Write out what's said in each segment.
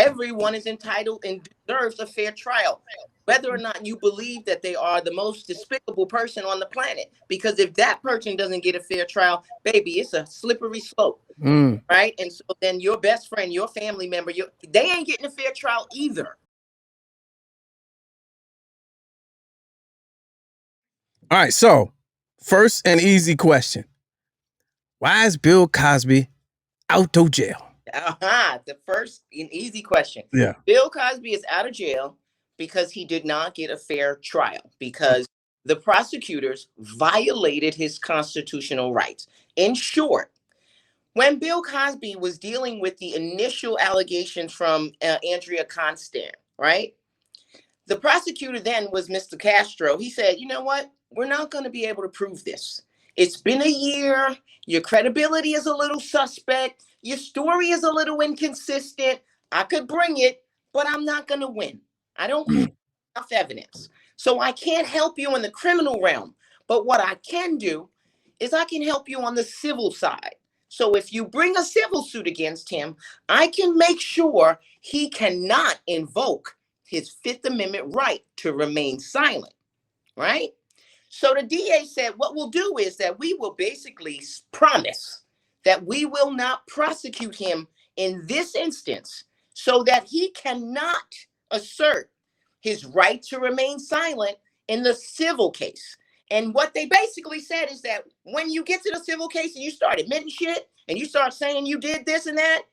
everyone is entitled and deserves a fair trial, whether or not you believe that they are the most despicable person on the planet. Because if that person doesn't get a fair trial, baby, it's a slippery slope. Right? And so then your best friend, your family member, they ain't getting a fair trial either. All right, so first and easy question. Why is Bill Cosby out of jail? The first and easy question. Yeah. Bill Cosby is out of jail because he did not get a fair trial, because the prosecutors violated his constitutional rights. In short, when Bill Cosby was dealing with the initial allegations from Andrea Constant, right? The prosecutor then was Mr. Castro. He said, you know what? We're not going to be able to prove this. It's been a year. Your credibility is a little suspect. Your story is a little inconsistent. I could bring it, but I'm not going to win. I don't have enough evidence. So I can't help you in the criminal realm. But what I can do is I can help you on the civil side. So if you bring a civil suit against him, I can make sure he cannot invoke his Fifth Amendment right to remain silent, right? So the DA said, what we'll do is that we will basically promise that we will not prosecute him in this instance so that he cannot assert his right to remain silent in the civil case. And what they basically said is that when you get to the civil case and you start admitting shit and you start saying you did this and that,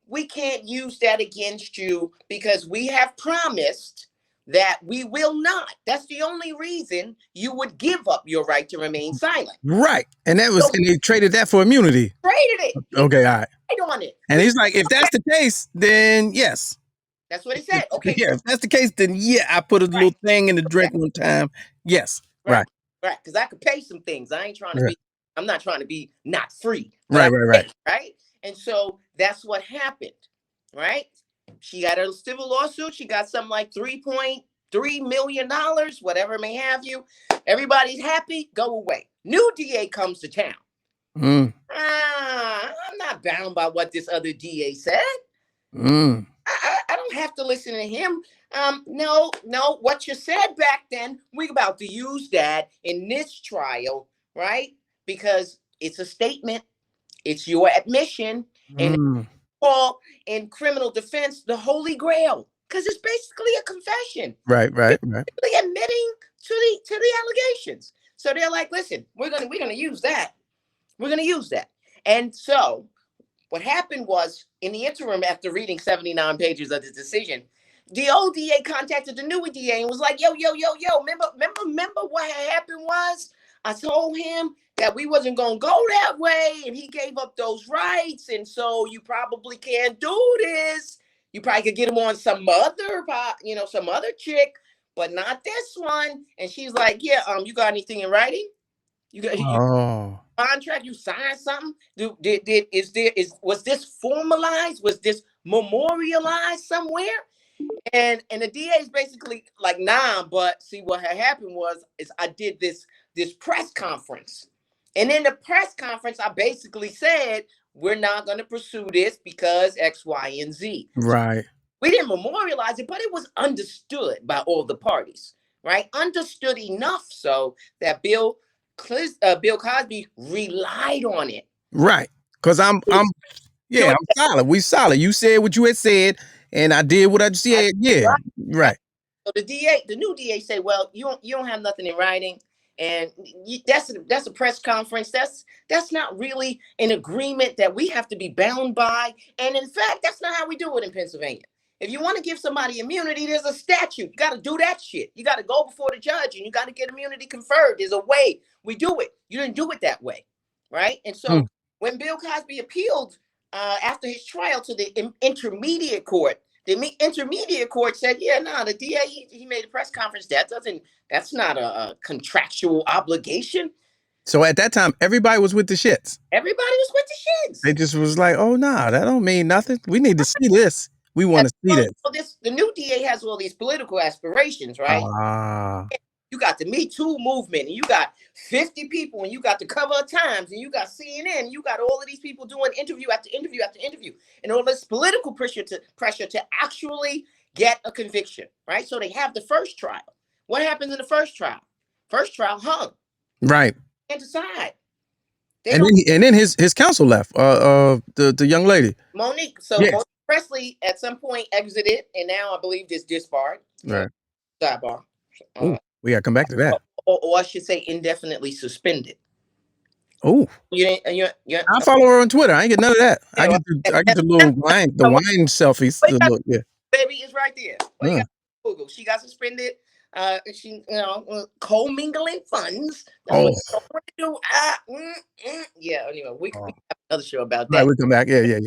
we can't use that against you because we have promised that we will not. That's the only reason you would give up your right to remain silent. Right. And that was, and they traded that for immunity. Traded it. Okay, all right. On it. And he's like, if that's the case, then yes. That's what he said. Okay. Yeah, if that's the case, then yeah, I put a little thing in the drink one time. Yes. Right. Right. Because I could pay some things. I ain't trying to be, I'm not trying to be not free. Right. Right. And so that's what happened. Right. She got a civil lawsuit. She got something like $3.3 million, whatever may have you. Everybody's happy. Go away. New DA comes to town. I'm not bound by what this other DA said. I don't have to listen to him. No, what you said back then, we're about to use that in this trial, right? Because it's a statement. It's your admission. And call in criminal defense the Holy Grail, because it's basically a confession. Right. Basically admitting to the allegations. So they're like, listen, we're gonna use that. We're gonna use that. And so what happened was, in the interim, after reading 79 pages of the decision, the old DA contacted the new DA and was like, yo, remember what had happened was I told him that we wasn't going to go that way, and he gave up those rights, and so you probably can't do this. You probably could get him on some other chick, but not this one. And she's like, yeah, you got anything in writing? You got contract? You signed something? Was this formalized? Was this memorialized somewhere? And the DA is basically like, nah, but see, what had happened was I did this press conference. And in the press conference, I basically said, we're not going to pursue this because X, Y, and Z. Right. We didn't memorialize it, but it was understood by all the parties, right? Understood enough so that Bill Cosby relied on it. Right. Because I'm solid. We solid. You said what you had said, and I did what I said. Yeah. Right. So the new DA said, well, you don't have nothing in writing. And that's a press conference. That's not really an agreement that we have to be bound by. And in fact, that's not how we do it in Pennsylvania. If you want to give somebody immunity, there's a statute. You got to do that shit. You got to go before the judge and you got to get immunity conferred. There's a way we do it. You didn't do it that way, right? And so when Bill Cosby appealed after his trial to the intermediate court, the intermediate court said, the DA, he made a press conference. That's not a contractual obligation. So at that time, everybody was with the shits. Everybody was with the shits. They just was like, oh, nah, that don't mean nothing. We need to see this. We want to see this. The new DA has all these political aspirations, right? You got the Me Too movement, and you got 50 people, and you got the cover of Times, and you got CNN, and you got all of these people doing interview after interview after interview, and all this political pressure to actually get a conviction, right? So they have the first trial. What happens in the first trial? First trial hung. Right. Can't decide. And then his counsel left. The young lady. Monique. So Yes. Monique Presley at some point exited, and now I believe this disbarred. Right. Sidebar. We gotta come back to that. Or I should say indefinitely suspended. Oh. I follow her on Twitter. I ain't get none of that. I get the little wine selfies. Yeah. Baby is right there. Well, you got Google. She got suspended. She commingling funds. Oh. Yeah. Anyway, we have another show about that. Right, we come back. Yeah.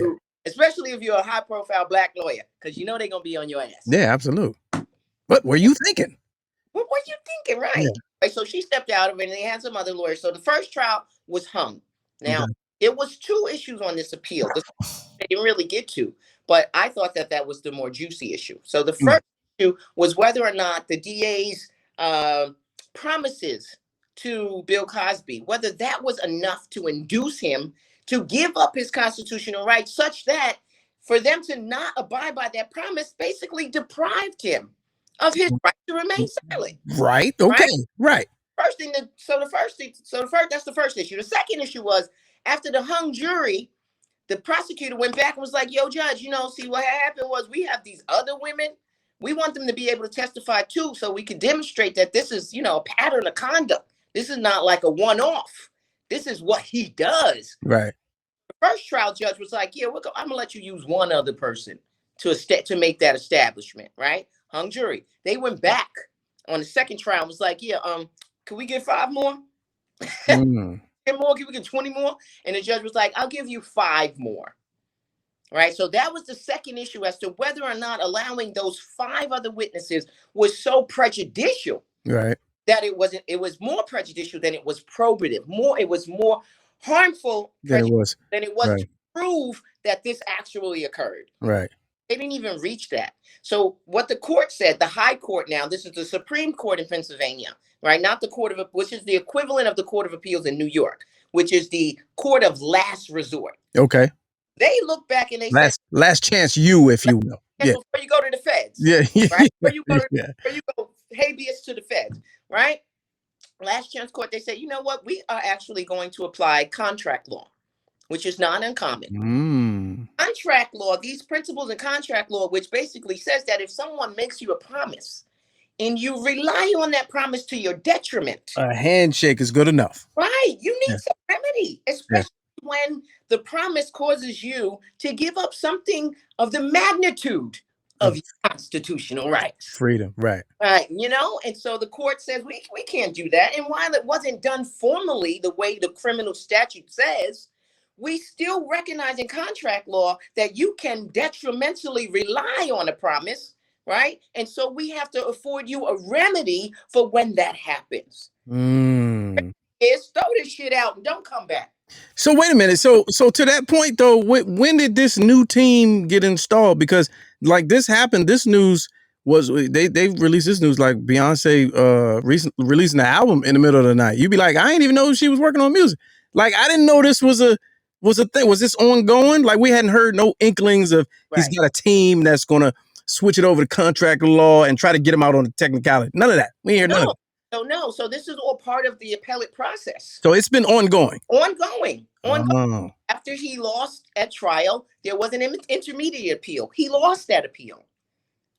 Especially if you're a high-profile black lawyer, because you know they're gonna be on your ass. Yeah, absolutely. What were you thinking? What were you thinking? Right. Yeah. Right. So she stepped out of it, and they had some other lawyers. So the first trial was hung. Now there was 2 issues on this appeal. They didn't really get to, but I thought that was the more juicy issue. So the first issue was whether or not the DA's promises to Bill Cosby, whether that was enough to induce him to give up his constitutional rights, such that for them to not abide by that promise basically deprived him of his right to remain silent. Right. Okay. Right. First thing. That's the first issue. The second issue was after the hung jury, the prosecutor went back and was like, "Yo, judge, see what happened was we have these other women. We want them to be able to testify too, so we could demonstrate that this is, a pattern of conduct. This is not like a one-off. This is what he does." Right. The first trial judge was like, "Yeah, I'm gonna let you use one other person to make that establishment." Right? Hung jury. They went back on the second trial. Was like, "Yeah, can we get 5 more? 10 more? Can we get 20 more?" And the judge was like, "I'll give you 5 more." Right. So that was the second issue as to whether or not allowing those 5 other witnesses was so prejudicial. Right. That it was more prejudicial than it was probative. It was more harmful than it was to prove that this actually occurred. Right. They didn't even reach that. So what the court said, the high court now, this is the Supreme Court in Pennsylvania, right? Not the which is the equivalent of the Court of Appeals in New York, which is the court of last resort. Okay. They look back and they said, last chance if you will. Yeah. Before you go to the feds. Yeah. Right? Before you go habeas to the feds, right? Last chance court, they say, you know what? We are actually going to apply contract law, which is not uncommon. Contract law, these principles in contract law, which basically says that if someone makes you a promise and you rely on that promise to your detriment, a handshake is good enough. Right. You need some remedy, especially when the promise causes you to give up something of the magnitude of your constitutional rights. Freedom, right. Right. And so the court says we can't do that. And while it wasn't done formally the way the criminal statute says, we still recognize in contract law that you can detrimentally rely on a promise, right? And so we have to afford you a remedy for when that happens. Is throw this shit out and don't come back. So wait a minute. So to that point though, when did this new team get installed? Because like this happened, this news was they released this news like Beyonce releasing the album in the middle of the night. You'd be like, I didn't even know she was working on music. Like I didn't know this was a thing. Was this ongoing? Like we hadn't heard no inklings of he's got a team that's gonna switch it over to contract law and try to get him out on the technicality. None of that. We hear none of it. So this is all part of the appellate process. So it's been ongoing. After he lost at trial, there was an intermediate appeal. He lost that appeal,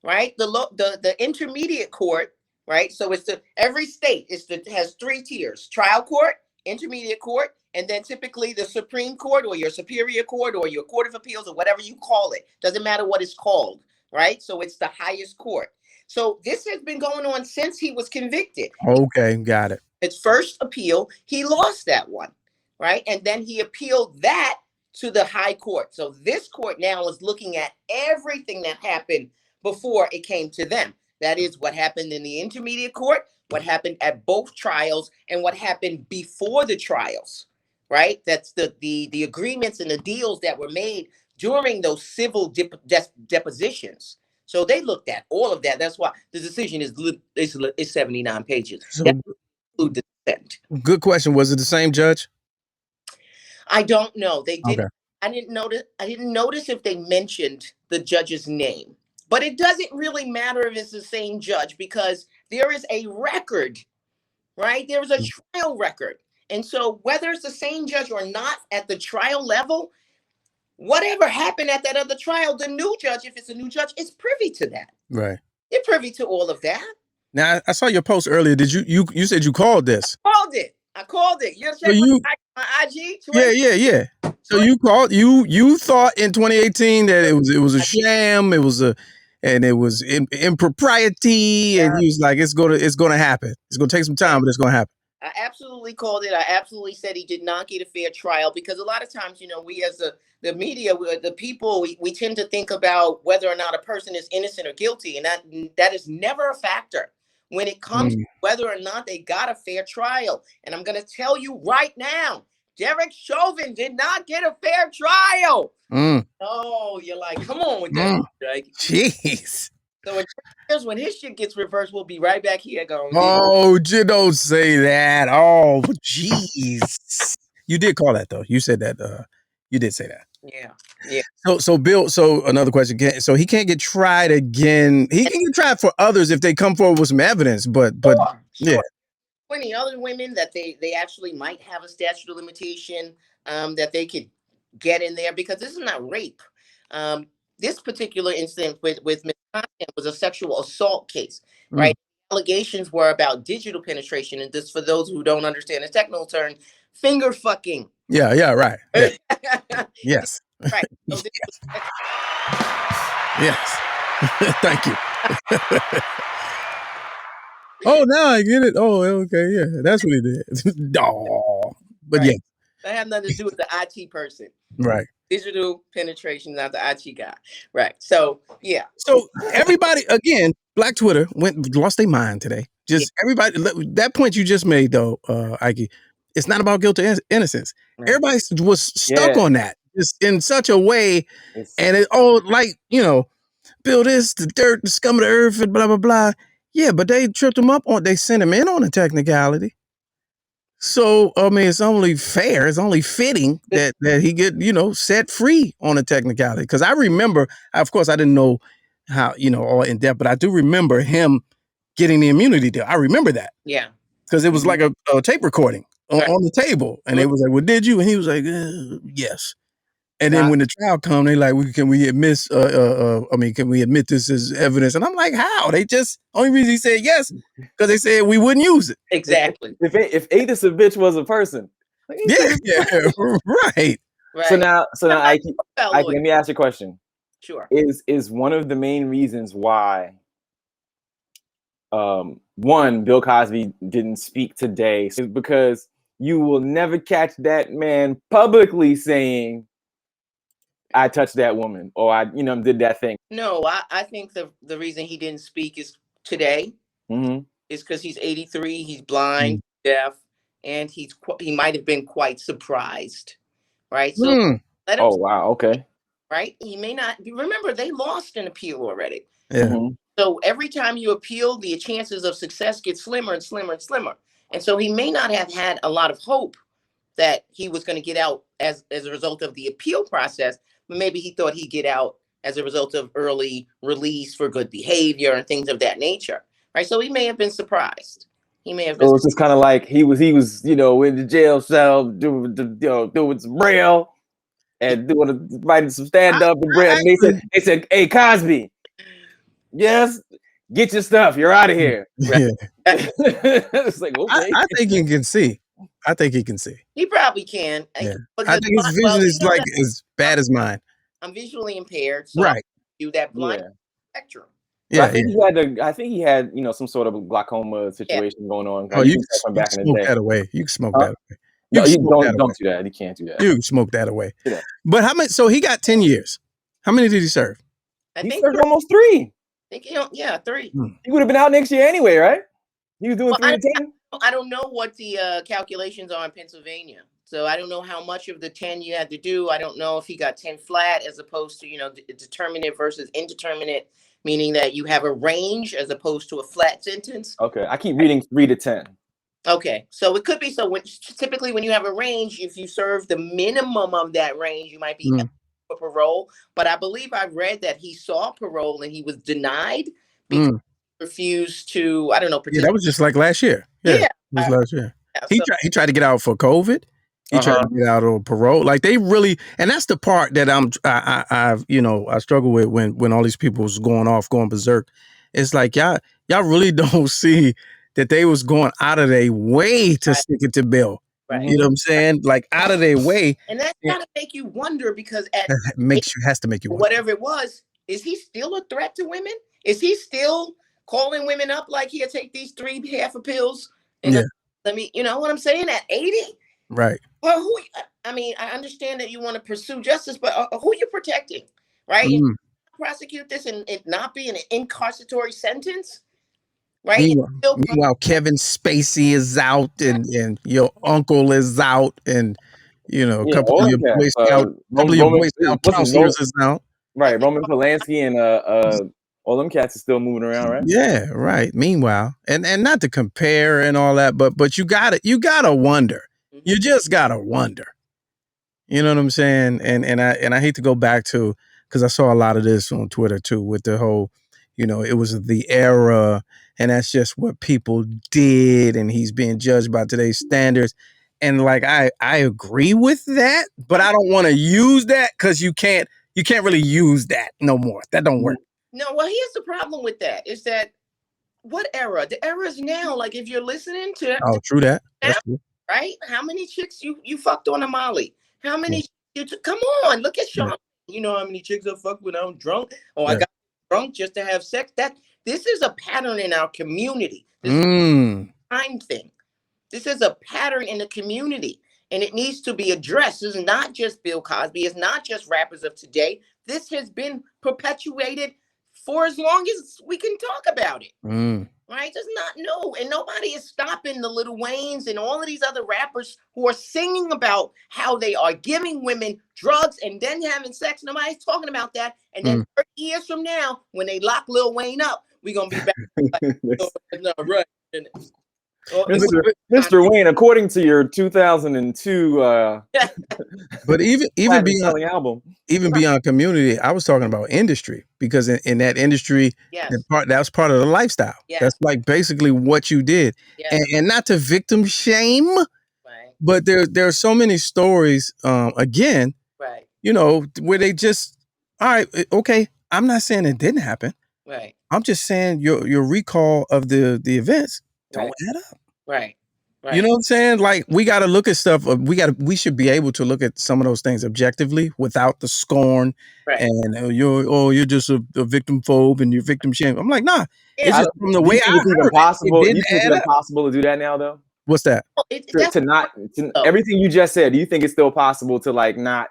right? The intermediate court, right? So it's every state has 3 tiers: trial court, intermediate court, and then typically the Supreme Court or your Superior Court or your Court of Appeals or whatever you call it. Doesn't matter what it's called, right? So it's the highest court. So this has been going on since he was convicted. Okay, got it. His first appeal, he lost that one, right? And then he appealed that to the high court. So this court now is looking at everything that happened before it came to them. That is what happened in the intermediate court, what happened at both trials, and what happened before the trials, right? That's the agreements and the deals that were made during those civil depositions. So they looked at all of that. That's why the decision is 79 pages. So That includes the dissent. good question. Was it the same judge? I don't know. They Okay. didn't. I didn't notice if they mentioned the judge's name. But it doesn't really matter if it's the same judge because there is a record, right? There is a trial record. And so whether it's the same judge or not at the trial level, whatever happened at that other trial, the new judge, if it's a new judge, is privy to that. Right. They're privy to all of that. Now I saw your post earlier. Did you said you called this? I called it. You So you, my IG? yeah. So you called you thought in 2018 that it was a sham, it was impropriety, and he was like, it's gonna happen. It's gonna take some time, but it's gonna happen. I absolutely called it. I absolutely said he did not get a fair trial because a lot of times, we as the media, the people, we tend to think about whether or not a person is innocent or guilty, and that is never a factor when it comes to whether or not they got a fair trial. And I'm going to tell you right now, Derek Chauvin did not get a fair trial. Oh, you're like, come on with that. Right? Jeez. So when his shit gets reversed, we'll be right back here going. Oh, you don't say that. Oh, jeez. You did call that though. You said that. You did say that. Yeah. So Bill. So another question. So he can't get tried again. He can get tried for others if they come forward with some evidence. But sure. Yeah. 20 other women that they actually might have a statute of limitation that they could get in there because this is not rape. This particular incident with Ms. Content was a sexual assault case, right? Allegations were about digital penetration, and this, for those who don't understand the technical term, finger fucking. Yeah, right. Yeah. Yes. Right. So yes. Thank you. Oh, now I get it. Oh, okay, yeah, that's what he did. Oh, but right. Yeah, that have nothing to do with the IT person. Right. Digital penetration, not the IT guy. Right. So yeah. So everybody, again, Black Twitter lost their mind today. Just everybody. That point you just made, though, Ike, it's not about guilt or innocence. Right. Everybody was stuck on that, just in such a way, and it Bill, this the dirt, the scum of the earth, and blah blah blah. Yeah, but they tripped him up they sent him in on a technicality. So I mean, it's only fair, it's only fitting that he get set free on a technicality. Because I remember, of course, I didn't know how all in depth, but I do remember him getting the immunity deal. I remember that. Yeah. Because it was like a tape recording on the table, and they was like, "Well, did you?" And he was like, "Yes." And then when the trial come, they like, can we admit this as evidence? And I'm like, how? They just, only reason he said yes, because they said we wouldn't use it. Exactly. If Adis a bitch was a person. Yeah, right. So now Ike, let me ask you a question. Sure. Is one of the main reasons why one, Bill Cosby didn't speak today is because you will never catch that man publicly saying, I touched that woman, or I, did that thing. No, I think the reason he didn't speak is today is because he's 83, he's blind, deaf, and he might have been quite surprised, right? So let him. Oh wow, okay. Right, he may not remember they lost an appeal already. Yeah. So every time you appeal, the chances of success get slimmer and slimmer and slimmer, and so he may not have had a lot of hope that he was going to get out as a result of the appeal process. But maybe he thought he'd get out as a result of early release for good behavior and things of that nature, right? So he may have been surprised. He may have been. So it's just kind of like he was, in the jail cell doing some braille and writing some stand up and braille. And they said, "Hey Cosby, yes, get your stuff. You're out of here." Yeah. It's like, okay. I think he can see. I think he can see. He probably can. Yeah. I think his vision is like as bad as mine. I'm visually impaired, so right. I do that blind spectrum. Yeah, I think he had some sort of a glaucoma situation going on. Oh, you can smoke that away. You can smoke that away. No, you don't do that. You can't do that. You can smoke that away. Yeah. But how many? So he got 10 years. How many did he serve? He served almost 3. I think 3. He would have been out next year anyway, right? He was doing 3 to 10. I don't know what the calculations are in Pennsylvania. So I don't know how much of the 10 you had to do. I don't know if he got 10 flat as opposed to, determinate versus indeterminate. meaning that you have a range as opposed to a flat sentence. Okay, I keep reading 3 to 10. Okay, so it could be typically when you have a range, if you serve the minimum of that range, you might be eligible for parole. But I believe I read that he saw parole and he was denied because he refused to, I don't know, Yeah, that was just like last year. Yeah, it was last year. Yeah, He tried to get out for COVID. He tried to get out on parole. Like they really, and that's the part that I struggle with when all these people was going berserk. It's like y'all really don't see that they was going out of their way to stick it to Bill. Right. You know what I'm saying? Like out of their way. And that's gotta make you wonder, because has to make you wonder. Whatever it was, is he still a threat to women? Is he still calling women up like, here, take these 3 half pills and let me, you know what I'm saying, at 80? Right. Well, I understand that you want to pursue justice, but who are you protecting, right? And prosecute this and it not be an incarceratory sentence, right? Meanwhile, Kevin Spacey is out, and your uncle is out, and a couple of your Boy Scout counselors is out. Right, Roman Polanski and all them cats are still moving around, right? Yeah, right. Meanwhile, and not to compare and all that, but you gotta wonder. You just gotta wonder. You know what I'm saying? And I hate to go back to, because I saw a lot of this on Twitter too, with the whole, it was the era, and that's just what people did, and he's being judged by today's standards. And like I agree with that, but I don't want to use that, because you can't really use that no more. That don't work. No, well, here's the problem with that, is that what era? The era is now. Like, if you're listening to true that. That's true. Right? How many chicks you fucked on a Molly? How many come on, look at Sean. You know how many chicks I fucked when I'm drunk? Oh, I got drunk just to have sex. This is a pattern in our community. This is a time thing. This is a pattern in the community, and it needs to be addressed. This is not just Bill Cosby. It's not just rappers of today. This has been perpetuated for as long as we can talk about it. Right? Does not know. And nobody is stopping the Lil Waynes and all of these other rappers who are singing about how they are giving women drugs and then having sex. Nobody's talking about that. And then 30 years from now, when they lock Lil Wayne up, we're going to be back. No, right. Mr. Wayne, according to your 2002 but even beyond album, even beyond community, I was talking about industry, because in that industry, that was part of the lifestyle. That's like basically what you did. And not to victim shame, but there are so many stories again, where they just, all right, okay, I'm not saying it didn't happen. Right. I'm just saying your recall of the events don't add up. Right. You know what I'm saying? Like, we got to look at stuff. We should be able to look at some of those things objectively without the scorn and you're just a victim phobe and you're victim shame. I'm like, nah. It's just from the way I heard it. You think it's impossible to do that now, though? What's that? Everything you just said. Do you think it's still possible to like not,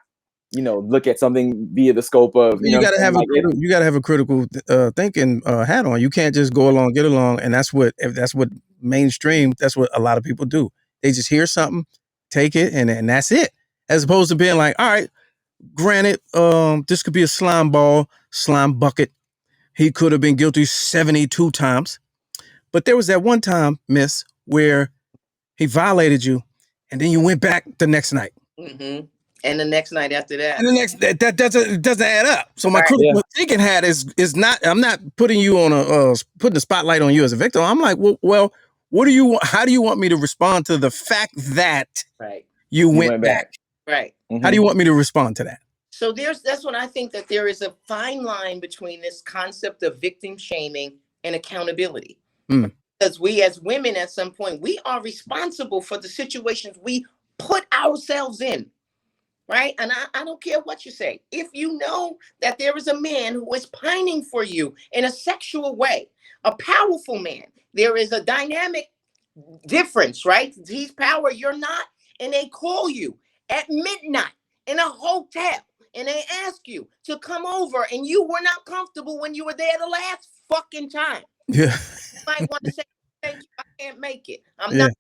look at something via the scope of? You got to have a critical thinking hat on. You can't just go along, get along, and that's what mainstream. That's what a lot of people do. They just hear something, take it, and that's it. As opposed to being like, all right, granted, this could be a slime bucket. He could have been guilty 72 times, but there was that one time, miss, where he violated you, and then you went back the next night. And the next night after that. And the next that doesn't add up. So my critical thinking hat is not. I'm not putting you on putting the spotlight on you as a victim. I'm like, well, what do you want? How do you want me to respond to the fact that you went back? Right. How do you want me to respond to that? So that's when I think that there is a fine line between this concept of victim shaming and accountability. Because we as women at some point, we are responsible for the situations we put ourselves in. Right. And I don't care what you say. If you know that there is a man who is pining for you in a sexual way, a powerful man, there is a dynamic difference, right? He's power, you're not. And they call you at midnight in a hotel and they ask you to come over and you were not comfortable when you were there the last fucking time. Yeah. You might want to say, thank you, I can't make it. I'm not.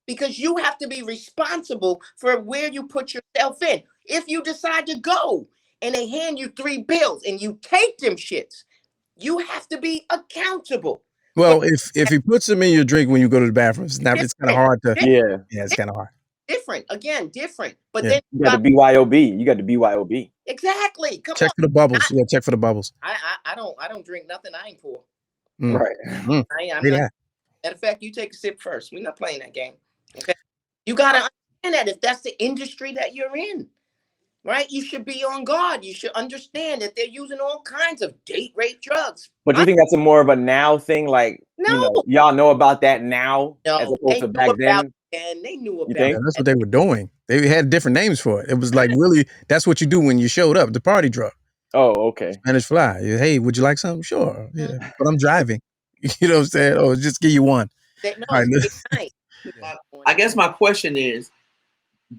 Because you have to be responsible for where you put yourself in. If you decide to go and they hand you 3 bills and you take them shits, You have to be accountable. Well, if he puts them in your drink when you go to the bathroom, it's kind of hard to. Yeah. Yeah, it's kind of hard. Different. But Yeah. then You got the BYOB. You got the BYOB. exactly. Come Check on. for the bubbles. Yeah, check for the bubbles. I don't drink nothing I ain't pour. Right. I'm not. Matter of fact, you take a sip first. We're not playing that game. Okay. You gotta understand that if that's the industry that you're in, right? You should be on guard. You should understand that they're using all kinds of date rape drugs. But you think that's a more of a now thing? Like, y'all know about that now as opposed to back then? And they knew about Yeah, that's what they were doing. They had different names for it. It was like really, that's what you do when you showed up, the party drug. Oh, okay. Spanish fly. Hey, would you like something? Sure. Yeah. But I'm driving. You know what I'm saying? Oh, just give you one. Nice. I guess my question is,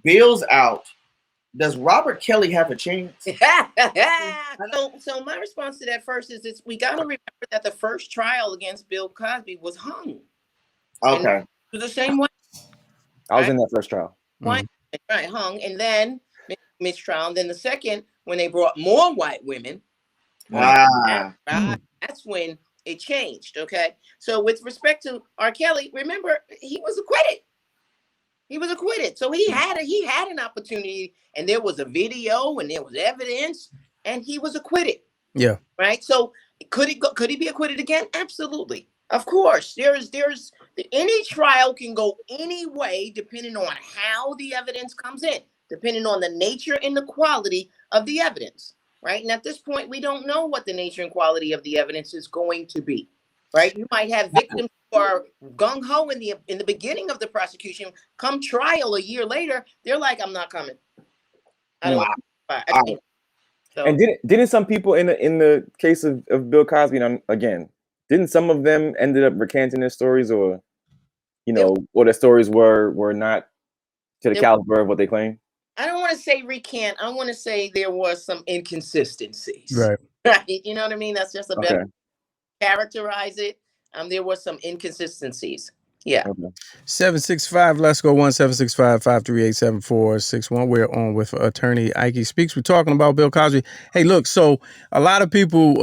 Bill's out. Does Robert Kelly have a chance? So my response to that first is this: we got to remember that the first trial against Bill Cosby was hung. Okay. The same way. I was in that first trial. Right, hung, and then mistrial. And then the second, when they brought more white women, that's when it changed. Okay, so with respect to R. Kelly, remember he was acquitted. He was acquitted, so he had an opportunity, and there was a video, and there was evidence, and he was acquitted. Yeah. Right. So could he be acquitted again? Absolutely. Of course. There's any trial can go any way depending on how the evidence comes in, depending on the nature and the quality of the evidence. Right. And at this point, we don't know what the nature and quality of the evidence is going to be. Right. You might have victims who are gung ho in the beginning of the prosecution. Come trial a year later, they're like, I'm not coming. I don't want. So, and didn't some people in the case of Bill Cosby, again, didn't some of them ended up recanting their stories, or or their stories were not to the caliber of what they claim? I don't want to say recant. I want to say there was some inconsistencies. Right. Right. You know what I mean? That's just a better characterize it. There were some inconsistencies. Yeah. Okay. 765, let's go 1-765-538-7461. We're on with attorney Ike Speaks. We're talking about Bill Cosby. Hey, look, so a lot of people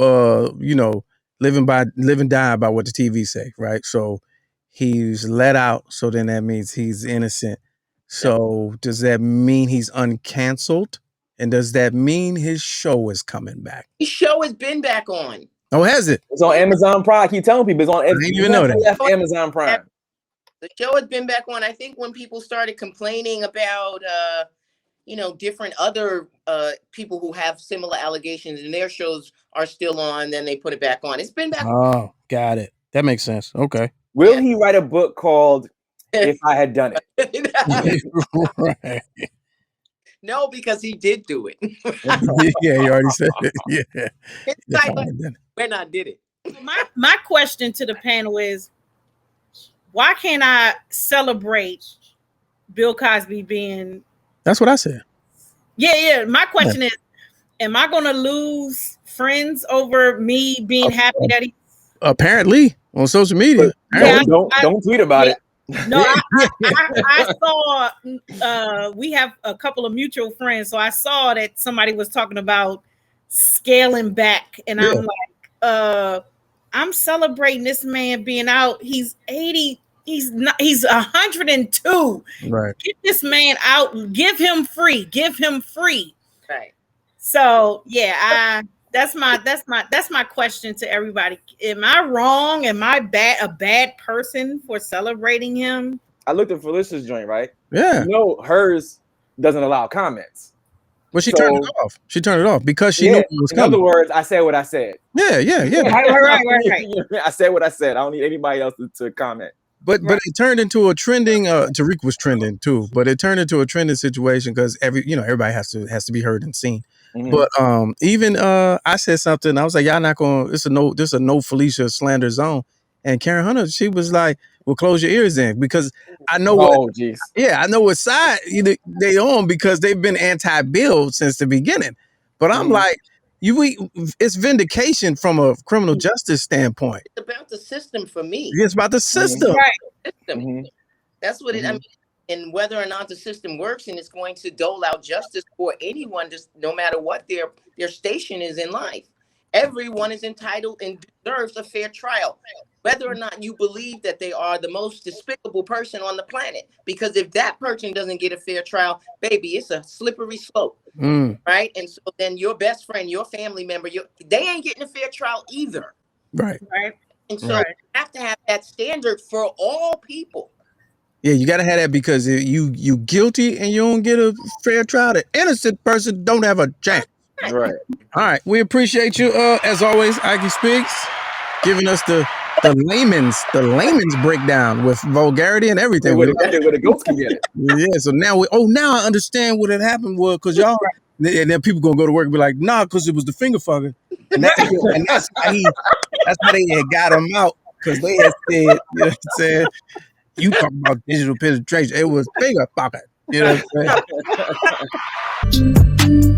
live and die by what the TV say, right? So he's let out, so then that means he's innocent. So does that mean he's uncanceled? And does that mean his show is coming back? His show has been back on. Oh, has it? It's on Amazon Prime. I keep telling people it's on. I didn't even know that. Amazon Prime. The show has been back on. I think when people started complaining about, different other people who have similar allegations and their shows are still on, then they put it back on. It's been back on. Oh, got it. That makes sense. Okay. Will he write a book called If I Had Done It? Right. No, because he did do it. Yeah, you already said it. Yeah. When I did it. My question to the panel is, why can't I celebrate Bill Cosby being... That's what I said. Yeah. My question is, am I going to lose friends over me being happy that he... Apparently, on social media. Don't tweet about it. No, I saw, we have a couple of mutual friends, so I saw that somebody was talking about scaling back, and I'm like, I'm celebrating this man being out. He's 80. He's 102. Right. Get this man out. Give him free. Right. So that's my question to everybody. Am I wrong? Am I a bad person for celebrating him? I looked at Phylicia's joint, right? Yeah. Hers doesn't allow comments. Well, she turned it off. She turned it off because she knew it was coming. In other words, I said what I said. Yeah. Right. I said what I said. I don't need anybody else to comment. But it turned into a trending. Tariq was trending too, but it turned into a trending situation because everybody has to be heard and seen. Mm-hmm. But even I said something. I was like, y'all not going. This is a no Phylicia slander zone. And Karen Hunter, she was like, "Well, close your ears then," because I know I know what side they on because they've been anti-Bill since the beginning. But I'm like, it's vindication from a criminal justice standpoint. It's about the system for me. It's about the system. Right. Mm-hmm. That's what it. I mean, and whether or not the system works and it's going to dole out justice for anyone, just no matter what their station is in life. Everyone is entitled and deserves a fair trial, whether or not you believe that they are the most despicable person on the planet. Because if that person doesn't get a fair trial, baby, it's a slippery slope, right? And so then your best friend, your family member, they ain't getting a fair trial either. Right. And so you have to have that standard for all people. Yeah, you got to have that, because if you guilty and you don't get a fair trial, the innocent person don't have a chance. Right. All right. We appreciate you, as always, Ike Speaks, giving us the layman's breakdown with vulgarity and everything. Where the goats can get it. Yeah. So now now I understand what had happened was because y'all, and then people gonna go to work and be like, nah, because it was the finger fucking, and that's how they had got him out, because they had said, you know what I'm saying? You talk about digital penetration, it was finger fucking, you know what I'm saying?